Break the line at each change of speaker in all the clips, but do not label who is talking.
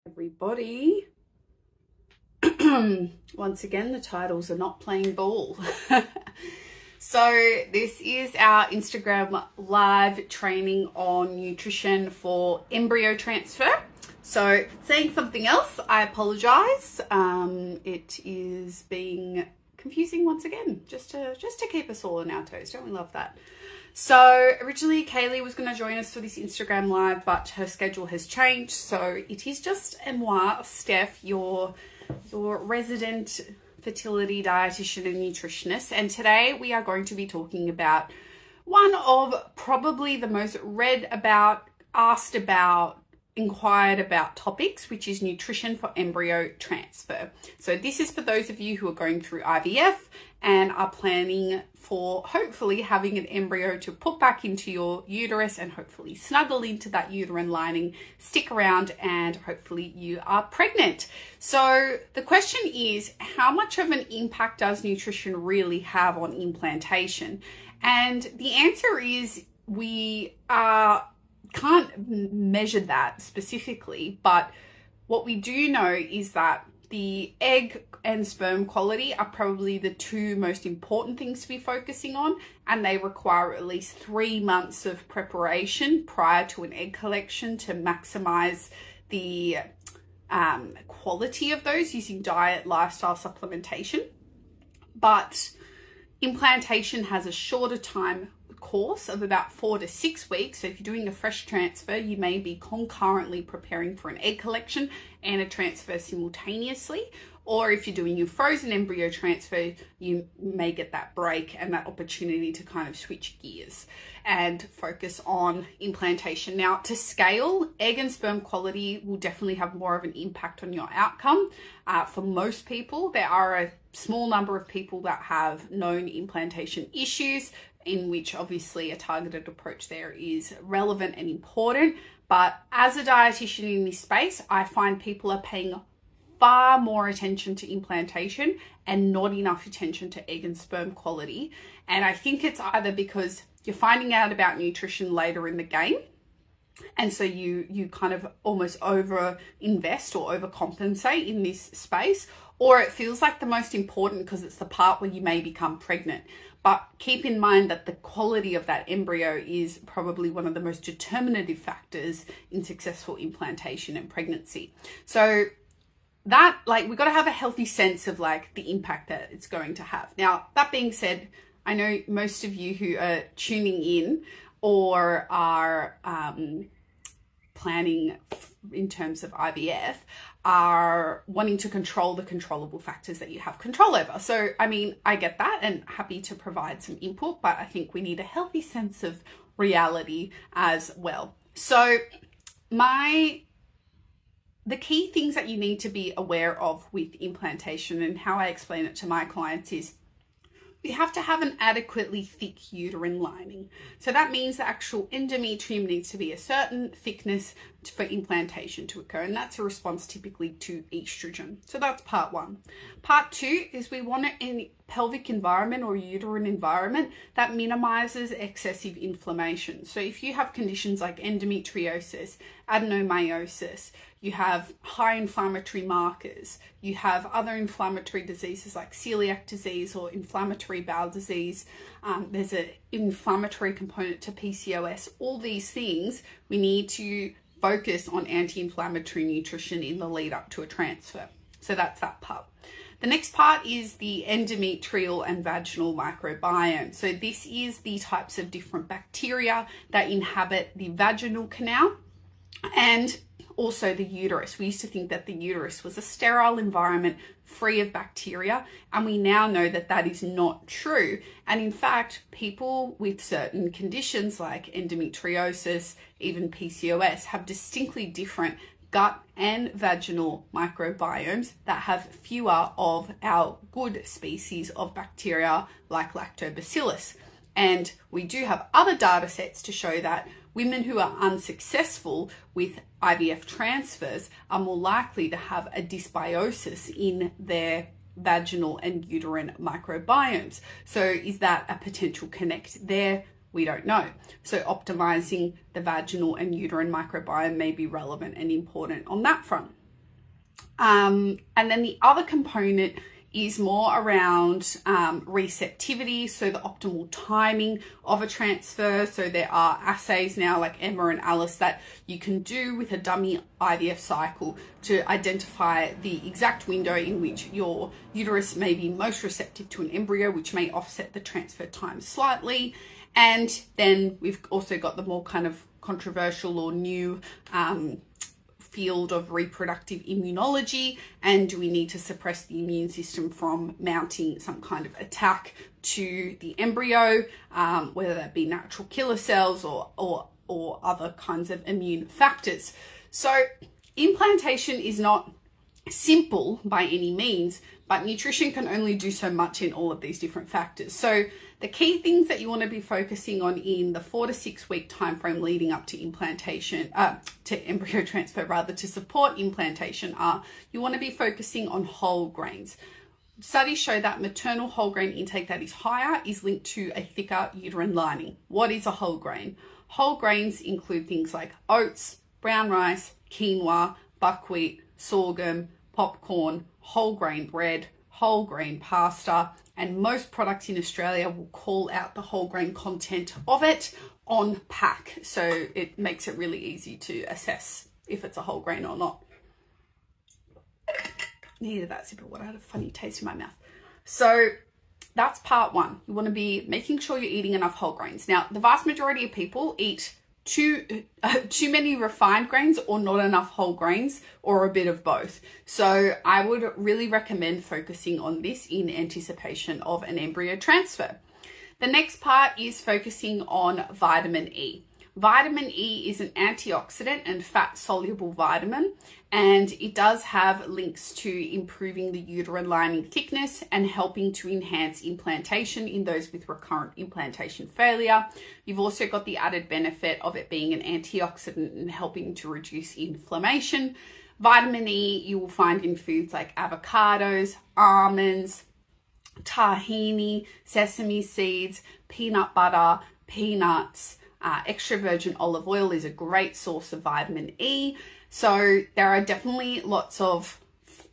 Everybody. Once again, the titles are not playing ball. So this is our Instagram live training on nutrition for embryo transfer. So saying something else, I apologize. It is being confusing once again, just to keep us all on our toes. Don't we love that? So originally Kaylee was going to join us for this Instagram live, but her schedule has changed. So it is just moi, Steph, your resident fertility dietitian and nutritionist. And today we are going to be talking about one of probably the most read about, asked about, inquired about topics, which is nutrition for embryo transfer. So this is for those of you who are going through IVF and are planning for hopefully having an embryo to put back into your uterus and hopefully snuggle into that uterine lining, stick around, and hopefully you are pregnant. So the question is, how much of an impact does nutrition really have on implantation? And the answer is we can't measure that specifically, but what we do know is that the egg and sperm quality are probably the two most important things to be focusing on, and they require at least 3 months of preparation prior to an egg collection to maximize the quality of those using diet, lifestyle, supplementation. But implantation has a shorter time course of about 4 to 6 weeks. So if you're doing a fresh transfer, you may be concurrently preparing for an egg collection and a transfer simultaneously. Or if you're doing your frozen embryo transfer, you may get that break and that opportunity to kind of switch gears and focus on implantation. Now, to scale, egg and sperm quality will definitely have more of an impact on your outcome. For most people, there are a small number of people that have known implantation issues, in which obviously a targeted approach there is relevant and important. But as a dietitian in this space, I find people are paying far more attention to implantation and not enough attention to egg and sperm quality. And I think it's either because you're finding out about nutrition later in the game, and so you kind of almost over invest or overcompensate in this space, or it feels like the most important because it's the part where you may become pregnant. But keep in mind that the quality of that embryo is probably one of the most determinative factors in successful implantation and pregnancy. So that, we've got to have a healthy sense of the impact that it's going to have. Now, that being said, I know most of you who are tuning in or are planning in terms of IVF are wanting to control the controllable factors that you have control over. So, I mean, I get that and happy to provide some input, but I think we need a healthy sense of reality as well. So the key things that you need to be aware of with implantation and how I explain it to my clients is you have to have an adequately thick uterine lining. So that means the actual endometrium needs to be a certain thickness for implantation to occur. And that's a response typically to estrogen. So that's part one. Part two is we want a pelvic environment or uterine environment that minimizes excessive inflammation. So if you have conditions like endometriosis, adenomyosis, you have high inflammatory markers, you have other inflammatory diseases like celiac disease or inflammatory bowel disease, there's an inflammatory component to PCOS, all these things we need to focus on anti-inflammatory nutrition in the lead up to a transfer. So that's that part. The next part is the endometrial and vaginal microbiome. So this is the types of different bacteria that inhabit the vaginal canal and also the uterus. We used to think that the uterus was a sterile environment free of bacteria, and we now know that that is not true. And in fact, people with certain conditions like endometriosis, even PCOS, have distinctly different gut and vaginal microbiomes that have fewer of our good species of bacteria like lactobacillus. And we do have other data sets to show that women who are unsuccessful with IVF transfers are more likely to have a dysbiosis in their vaginal and uterine microbiomes. So is that a potential connect there? We don't know. So optimizing the vaginal and uterine microbiome may be relevant and important on that front. And then the other component is more around receptivity, so the optimal timing of a transfer. So there are assays now like Emma and Alice that you can do with a dummy IVF cycle to identify the exact window in which your uterus may be most receptive to an embryo, which may offset the transfer time slightly. And then we've also got the more kind of controversial or new field of reproductive immunology, and do we need to suppress the immune system from mounting some kind of attack to the embryo, whether that be natural killer cells or other kinds of immune factors. So implantation is not simple by any means, but nutrition can only do so much in all of these different factors. So the key things that you want to be focusing on in the 4 to 6 week time frame leading up to implantation, to embryo transfer rather, to support implantation are, you want to be focusing on whole grains. Studies show that maternal whole grain intake that is higher is linked to a thicker uterine lining. What is a whole grain? Whole grains include things like oats, brown rice, quinoa, buckwheat, sorghum, popcorn, whole grain bread, whole grain pasta, and most products in Australia will call out the whole grain content of it on pack. So it makes it really easy to assess if it's a whole grain or not. Needed that sip of water. I had a funny taste in my mouth. So that's part one. You want to be making sure you're eating enough whole grains. Now, the vast majority of people eat too many refined grains or not enough whole grains, or a bit of both. So I would really recommend focusing on this in anticipation of an embryo transfer. The next part is focusing on vitamin E. Vitamin E is an antioxidant and fat-soluble vitamin, and it does have links to improving the uterine lining thickness and helping to enhance implantation in those with recurrent implantation failure. You've also got the added benefit of it being an antioxidant and helping to reduce inflammation. Vitamin E you will find in foods like avocados, almonds, tahini, sesame seeds, peanut butter, peanuts. Extra virgin olive oil is a great source of vitamin E. So there are definitely lots of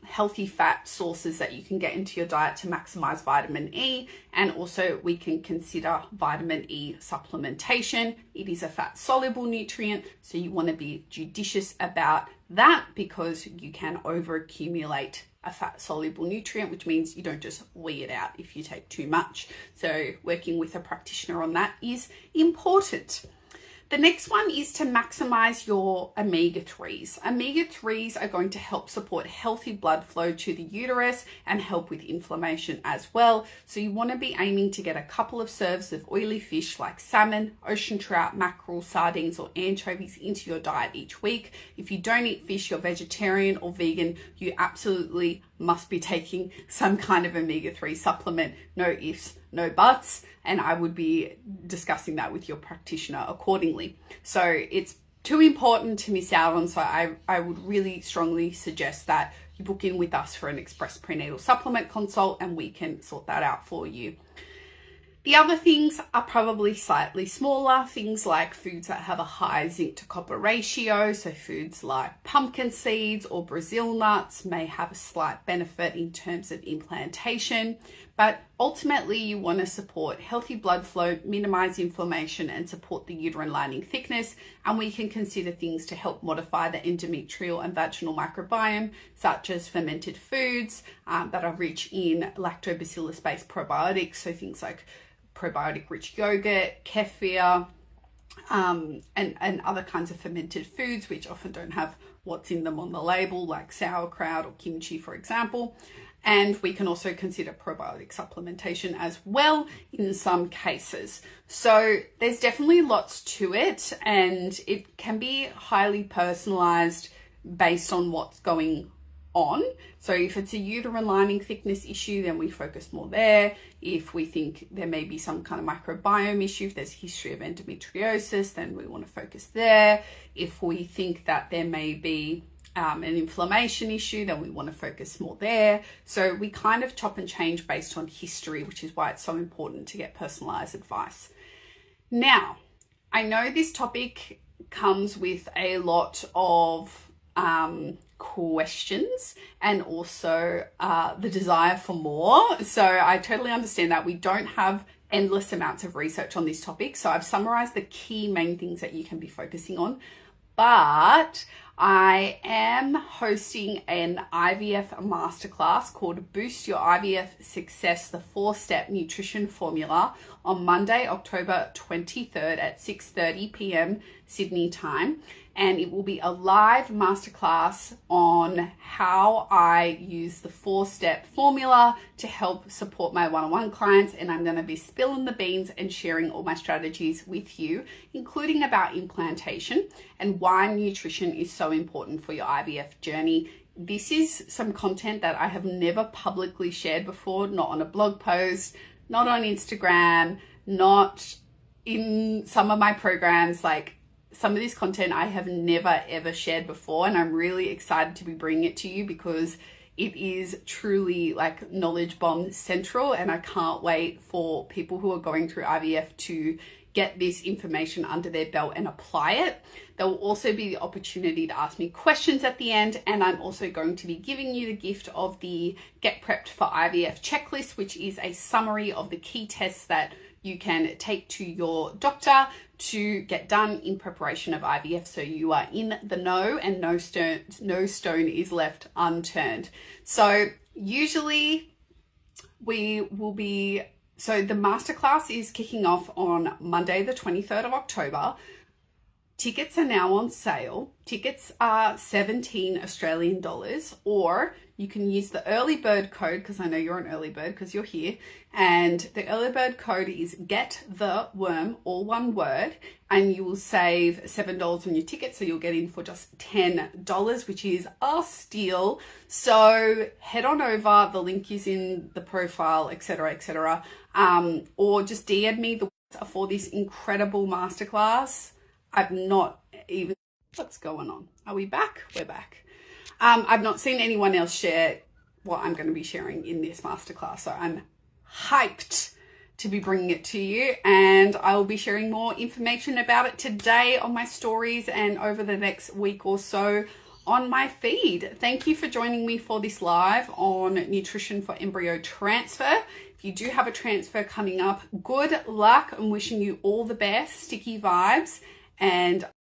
healthy fat sources that you can get into your diet to maximize vitamin E. And also we can consider vitamin E supplementation. It is a fat soluble nutrient, so you want to be judicious about that because you can overaccumulate a fat soluble nutrient, which means you don't just wee it out if you take too much. So working with a practitioner on that is important. The next one is to maximize your omega-3s. Omega-3s are going to help support healthy blood flow to the uterus and help with inflammation as well. So you want to be aiming to get a couple of serves of oily fish like salmon, ocean trout, mackerel, sardines, or anchovies into your diet each week. If you don't eat fish, you're vegetarian or vegan, you absolutely must be taking some kind of omega-3 supplement. No ifs, no buts, and I would be discussing that with your practitioner accordingly. So it's too important to miss out on, so I would really strongly suggest that you book in with us for an express prenatal supplement consult and we can sort that out for you. The other things are probably slightly smaller, things like foods that have a high zinc to copper ratio. So foods like pumpkin seeds or Brazil nuts may have a slight benefit in terms of implantation, but ultimately you want to support healthy blood flow, minimize inflammation, and support the uterine lining thickness. And we can consider things to help modify the endometrial and vaginal microbiome, such as fermented foods that are rich in lactobacillus-based probiotics. So things like probiotic rich yogurt, kefir, and other kinds of fermented foods which often don't have what's in them on the label, like sauerkraut or kimchi, for example. And we can also consider probiotic supplementation as well in some cases. So there's definitely lots to it, and it can be highly personalized based on what's going on. So if it's a uterine lining thickness issue, then we focus more there. If we think there may be some kind of microbiome issue, if there's a history of endometriosis, then we want to focus there. If we think that there may be an inflammation issue, then we want to focus more there. So we kind of chop and change based on history, which is why it's so important to get personalized advice. Now, I know this topic comes with a lot of questions and also the desire for more. So I totally understand that we don't have endless amounts of research on this topic. So I've summarized the key main things that you can be focusing on. But I am hosting an IVF masterclass called Boost Your IVF Success, the 4-Step Nutrition Formula, on Monday, October 23rd at 6:30 p.m. Sydney time. And it will be a live masterclass on how I use the 4-step formula to help support my one-on-one clients. And I'm going to be spilling the beans and sharing all my strategies with you, including about implantation and why nutrition is so important for your IVF journey. This is some content that I have never publicly shared before, not on a blog post, not on Instagram, not in some of my programs. Like, some of this content I have never ever shared before, and I'm really excited to be bringing it to you because it is truly like knowledge bomb central, and I can't wait for people who are going through IVF to get this information under their belt and apply it. There will also be the opportunity to ask me questions at the end, and I'm also going to be giving you the gift of the Get Prepped for IVF checklist, which is a summary of the key tests that you can take to your doctor to get done in preparation of IVF, so you are in the know and no stone is left unturned. So usually the masterclass is kicking off on Monday the 23rd of October. Tickets are now on sale. Tickets are 17 Australian dollars, or you can use the early bird code, because I know you're an early bird because you're here. And the early bird code is Get the Worm, all one word, and you will save $7 on your ticket. So you'll get in for just $10, which is a steal. So head on over. The link is in the profile, etc., etc. Or just DM me for this incredible masterclass. I've not even, what's going on? Are we back? We're back. I've not seen anyone else share what I'm going to be sharing in this masterclass, so I'm hyped to be bringing it to you, and I will be sharing more information about it today on my stories and over the next week or so on my feed. Thank you for joining me for this live on nutrition for embryo transfer. If you do have a transfer coming up, good luck. I'm wishing you all the best, sticky vibes, and